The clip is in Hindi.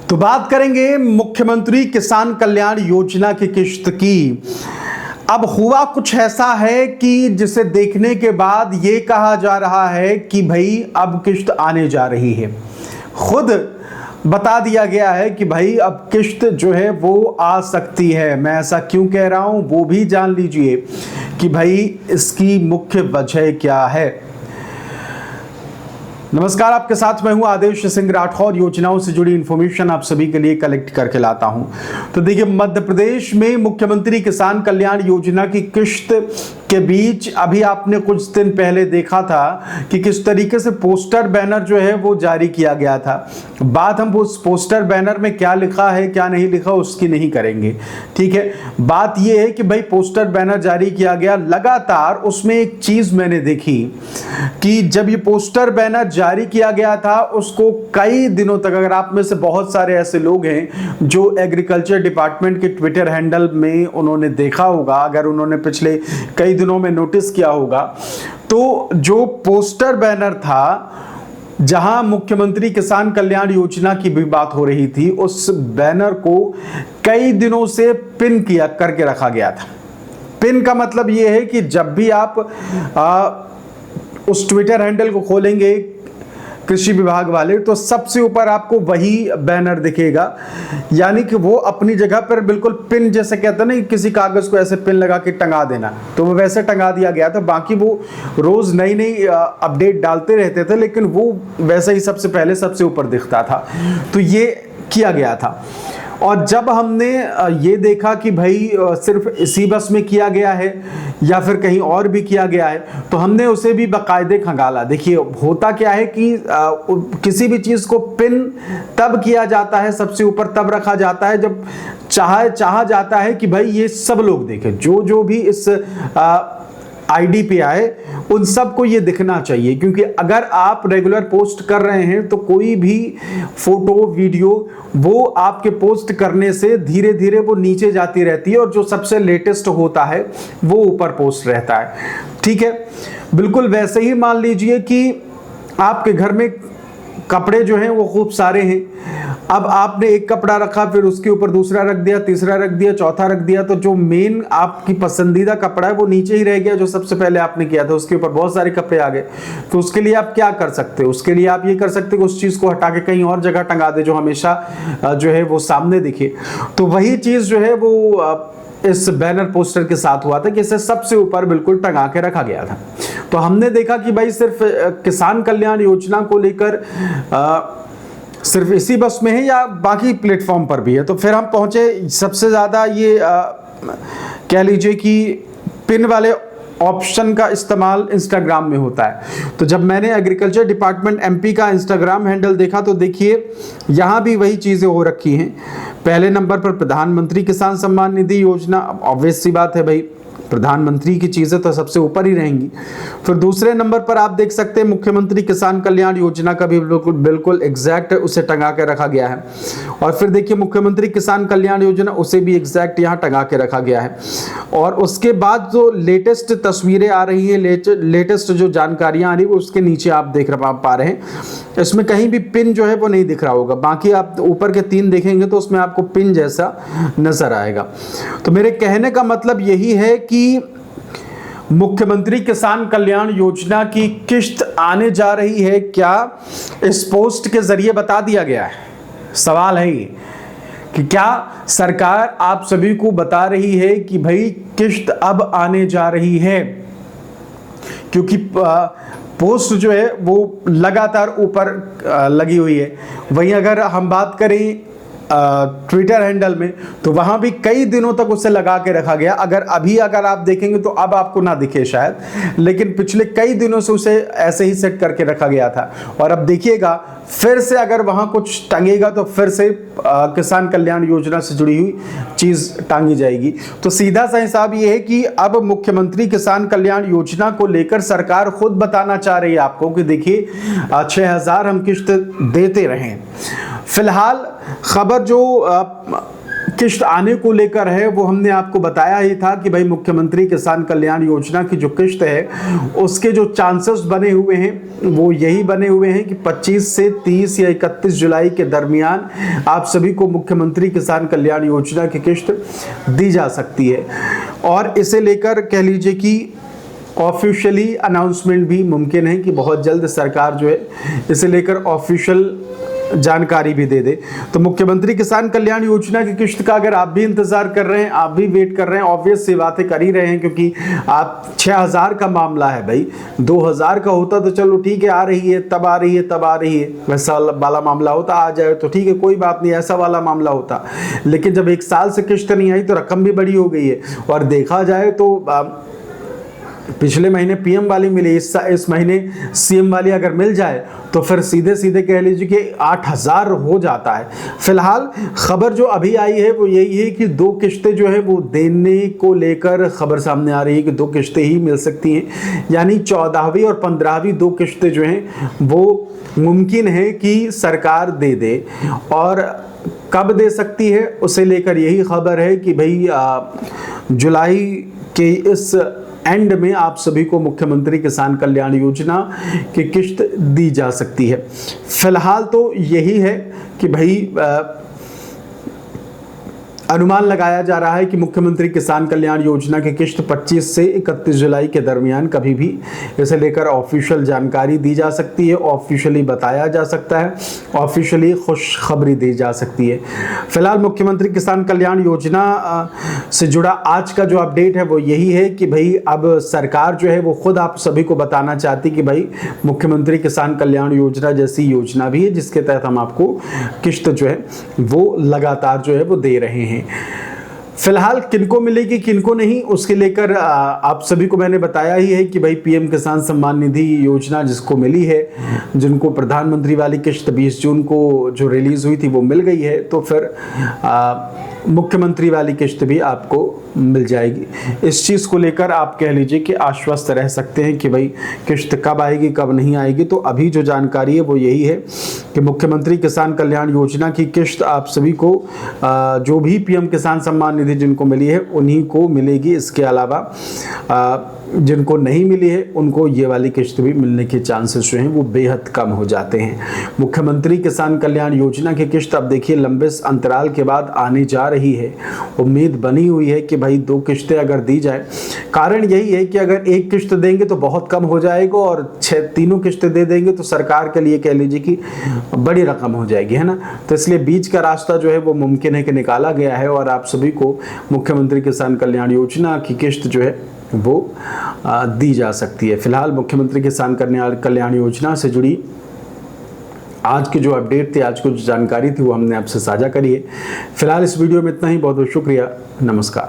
तो बात करेंगे मुख्यमंत्री किसान कल्याण योजना की किश्त की। अब हुआ कुछ ऐसा है कि जिसे देखने के बाद ये कहा जा रहा है कि भाई अब किश्त आने जा रही है। खुद बता दिया गया है कि भाई अब किश्त जो है वो आ सकती है। मैं ऐसा क्यों कह रहा हूं वो भी जान लीजिए कि भाई इसकी मुख्य वजह क्या है। नमस्कार, आपके साथ मैं हूं आदेश सिंह राठौर। योजनाओं से जुड़ी इंफॉर्मेशन आप सभी के लिए कलेक्ट करके लाता हूं। तो देखिए, मध्य प्रदेश में मुख्यमंत्री किसान कल्याण योजना की किश्त के बीच अभी आपने कुछ दिन पहले देखा था कि किस तरीके से पोस्टर बैनर जो है वो जारी किया गया था। बात हम उस पोस्टर बैनर में क्या लिखा है क्या नहीं लिखा उसकी नहीं करेंगे, ठीक है। बात यह है कि भाई पोस्टर बैनर जारी किया गया, लगातार उसमें एक चीज मैंने देखी कि जब ये पोस्टर बैनर जारी किया गया था उसको कई दिनों तक, अगर आप में से बहुत सारे ऐसे लोग हैं जो एग्रीकल्चर डिपार्टमेंट के ट्विटर हैंडल में उन्होंने देखा होगा, अगर उन्होंने पिछले कई दिनों में नोटिस किया होगा, तो जो पोस्टर बैनर था जहां मुख्यमंत्री किसान कल्याण योजना की भी बात हो रही थी, उस बैनर को कई दिनों से पिन किया करके रखा गया था। पिन का मतलब यह है कि जब भी आप उस ट्विटर हैंडल को खोलेंगे कृषि विभाग वाले, तो सबसे ऊपर आपको वही बैनर दिखेगा। यानी कि वो अपनी जगह पर बिल्कुल पिन, जैसे कहते हैं ना किसी कागज को ऐसे पिन लगा के टंगा देना, तो वो वैसे टंगा दिया गया था। बाकी वो रोज नई नई अपडेट डालते रहते थे, लेकिन वो वैसे ही सबसे पहले सबसे ऊपर दिखता था। तो ये किया गया था। और जब हमने ये देखा कि भाई सिर्फ इसी बस में किया गया है या फिर कहीं और भी किया गया है, तो हमने उसे भी बाकायदे खंगाला। देखिए, होता क्या है कि किसी भी चीज़ को पिन तब किया जाता है, सबसे ऊपर तब रखा जाता है जब चाहा जाता है कि भाई ये सब लोग देखें, जो भी इस आईडी पे आए उन सबको ये दिखना चाहिए। क्योंकि अगर आप रेगुलर पोस्ट कर रहे हैं तो कोई भी फोटो वीडियो वो आपके पोस्ट करने से धीरे धीरे वो नीचे जाती रहती है, और जो सबसे लेटेस्ट होता है वो ऊपर पोस्ट रहता है, ठीक है। बिल्कुल वैसे ही मान लीजिए कि आपके घर में कपड़े जो हैं वो खूब सारे हैं। अब आपने एक कपड़ा रखा, फिर उसके ऊपर दूसरा रख दिया, तीसरा रख दिया, चौथा रख दिया, तो जो मेन आपकी पसंदीदा कपड़ा है वो नीचे ही रह गया, जो सबसे पहले आपने किया था। उसके ऊपर बहुत सारे कपड़े आ गए। तो उसके लिए आप क्या कर सकते हो? उसके लिए आप ये कर सकते हो उस चीज को हटा के कहीं और जगह टंगा दे जो हमेशा जो है वो सामने दिखे। तो वही चीज जो है वो इस बैनर पोस्टर के साथ हुआ था कि इसे सबसे ऊपर बिल्कुल टंगा के रखा गया था। तो हमने देखा कि भाई सिर्फ किसान कल्याण योजना को लेकर सिर्फ इसी बस में है या बाकी प्लेटफॉर्म पर भी है। तो फिर हम पहुंचे, सबसे ज्यादा ये कह लीजिए कि पिन वाले ऑप्शन का इस्तेमाल इंस्टाग्राम में होता है। तो जब मैंने एग्रीकल्चर डिपार्टमेंट एमपी का इंस्टाग्राम हैंडल देखा तो देखिए यहाँ भी वही चीज़ें हो रखी हैं। पहले नंबर पर प्रधानमंत्री किसान सम्मान निधि योजना, ऑब्वियस सी बात है भाई, प्रधानमंत्री की चीज़ें तो सबसे ऊपर ही रहेंगी। फिर दूसरे नंबर पर आप देख सकते हैं मुख्यमंत्री किसान कल्याण योजना का भी बिल्कुल एग्जैक्ट उसे टंगा के रखा गया है। और फिर देखिए मुख्यमंत्री किसान कल्याण योजना, उसे भी एग्जैक्ट यहाँ टंगा के रखा गया है। और उसके बाद जो लेटेस्ट तस्वीरें आ रही हैं, लेटेस्ट जो जानकारियाँ आ रही है, उसके नीचे आप देख पा रहे हैं, इसमें कहीं भी पिन जो है वो नहीं दिख रहा होगा। बाकी आप ऊपर के 3 देखेंगे तो उसमें आपको पिन जैसा नजर आएगा। तो मेरे कहने का मतलब यही है कि मुख्यमंत्री किसान कल्याण योजना की किश्त आने जा रही है, क्या इस पोस्ट के जरिए बता दिया गया है? सवाल है ये कि क्या सरकार आप सभी को बता रही है कि भाई किश्त अब आने जा रही है? क्योंकि पोस्ट जो है वो लगातार ऊपर लगी हुई है। वहीं अगर हम बात करें ट्विटर हैंडल में, तो वहां भी कई दिनों तक उसे लगा के रखा गया। अगर आप देखेंगे तो अब आपको ना दिखे शायद, लेकिन पिछले कई दिनों से उसे ऐसे ही सेट करके रखा गया था। और अब देखिएगा फिर से अगर वहां कुछ टंगेगा तो फिर से किसान कल्याण योजना से जुड़ी हुई चीज टांगी जाएगी। तो सीधा सा हिसाब ये है कि अब मुख्यमंत्री किसान कल्याण योजना को लेकर सरकार खुद बताना चाह रही है आपको कि देखिए 6,000 हम किश्त देते रहें। फिलहाल खबर जो किश्त आने को लेकर है वो हमने आपको बताया ही था कि भाई मुख्यमंत्री किसान कल्याण योजना की जो किश्त है उसके जो चांसेस बने हुए हैं वो यही बने हुए हैं कि 25 से 30 या 31 जुलाई के दरमियान आप सभी को मुख्यमंत्री किसान कल्याण योजना की किश्त दी जा सकती है। और इसे लेकर कह लीजिए कि ऑफिशियली अनाउंसमेंट भी मुमकिन है कि बहुत जल्द सरकार जो है इसे लेकर ऑफिशियल जानकारी भी दे दे। तो मुख्यमंत्री किसान कल्याण योजना की किश्त का अगर आप भी इंतजार कर रहे हैं, आप भी वेट कर रहे हैं, ऑब्वियस सी बातें कर ही रहे हैं, क्योंकि आप 6000 का मामला है भाई, 2000 का होता तो चलो ठीक है, आ रही है तब आ रही है तब आ रही है, वैसा वाला मामला होता, आ जाए तो ठीक है कोई बात नहीं, ऐसा वाला मामला होता। लेकिन जब 1 साल से किश्त नहीं आई तो रकम भी बड़ी हो गई है। और देखा जाए तो पिछले महीने पीएम वाली मिली, इस महीने सीएम वाली अगर मिल जाए तो फिर सीधे सीधे कह लीजिए कि 8000 हो जाता है। फिलहाल खबर जो अभी आई है वो यही है कि 2 किश्तें जो है वो देने को लेकर खबर सामने आ रही है कि 2 किश्तें ही मिल सकती हैं, यानी 14वीं और 15वीं 2 किश्तें जो हैं वो मुमकिन है कि सरकार दे दे। और कब दे सकती है उसे लेकर यही खबर है कि भाई जुलाई के इस एंड में आप सभी को मुख्यमंत्री किसान कल्याण योजना की किश्त दी जा सकती है। फिलहाल तो यही है कि भाई अनुमान लगाया जा रहा है कि मुख्यमंत्री किसान कल्याण योजना की किश्त 25 से 31 जुलाई के दरमियान कभी भी इसे लेकर ऑफिशियल जानकारी दी जा सकती है, ऑफिशियली बताया जा सकता है, ऑफिशियली खुशखबरी दी जा सकती है। फिलहाल मुख्यमंत्री किसान कल्याण योजना से जुड़ा आज का जो अपडेट है वो यही है कि भाई अब सरकार जो है वो खुद आप सभी को बताना चाहती कि भाई मुख्यमंत्री किसान कल्याण योजना जैसी योजना भी है जिसके तहत हम आपको किश्त जो है वो लगातार जो है वो दे रहे हैं। फिलहाल किनको मिलेगी किनको नहीं उसके लेकर आप सभी को मैंने बताया ही है कि भाई पीएम किसान सम्मान निधि योजना जिसको मिली है, जिनको प्रधानमंत्री वाली किश्त 20 जून को जो रिलीज हुई थी वो मिल गई है, तो फिर मुख्यमंत्री वाली किश्त भी आपको मिल जाएगी। इस चीज़ को लेकर आप कह लीजिए कि आश्वस्त रह सकते हैं कि भाई किश्त कब आएगी कब नहीं आएगी। तो अभी जो जानकारी है वो यही है कि मुख्यमंत्री किसान कल्याण योजना की किश्त आप सभी को जो भी पीएम किसान सम्मान निधि जिनको मिली है उन्हीं को मिलेगी। इसके अलावा जिनको नहीं मिली है उनको ये वाली किश्त भी मिलने के चांसेस जो हैं वो बेहद कम हो जाते हैं। मुख्यमंत्री किसान कल्याण योजना की किश्त अब देखिए लंबे अंतराल के बाद आने जा रही है। उम्मीद बनी हुई है कि भाई 2 किश्तें अगर दी जाए, कारण यही है कि अगर 1 किश्त देंगे तो बहुत कम हो जाएगा और 3 किश्तें दे देंगे तो सरकार के लिए कह लीजिए कि बड़ी रकम हो जाएगी, है ना। तो इसलिए बीच का रास्ता जो है वो मुमकिन है कि निकाला गया है और आप सभी को मुख्यमंत्री किसान कल्याण योजना की किश्त जो है वो दी जा सकती है। फिलहाल मुख्यमंत्री किसान कल्याण योजना से जुड़ी आज की जो अपडेट थी, आज की जो जानकारी थी वो हमने आपसे साझा करी है। फिलहाल इस वीडियो में इतना ही। बहुत बहुत शुक्रिया। नमस्कार।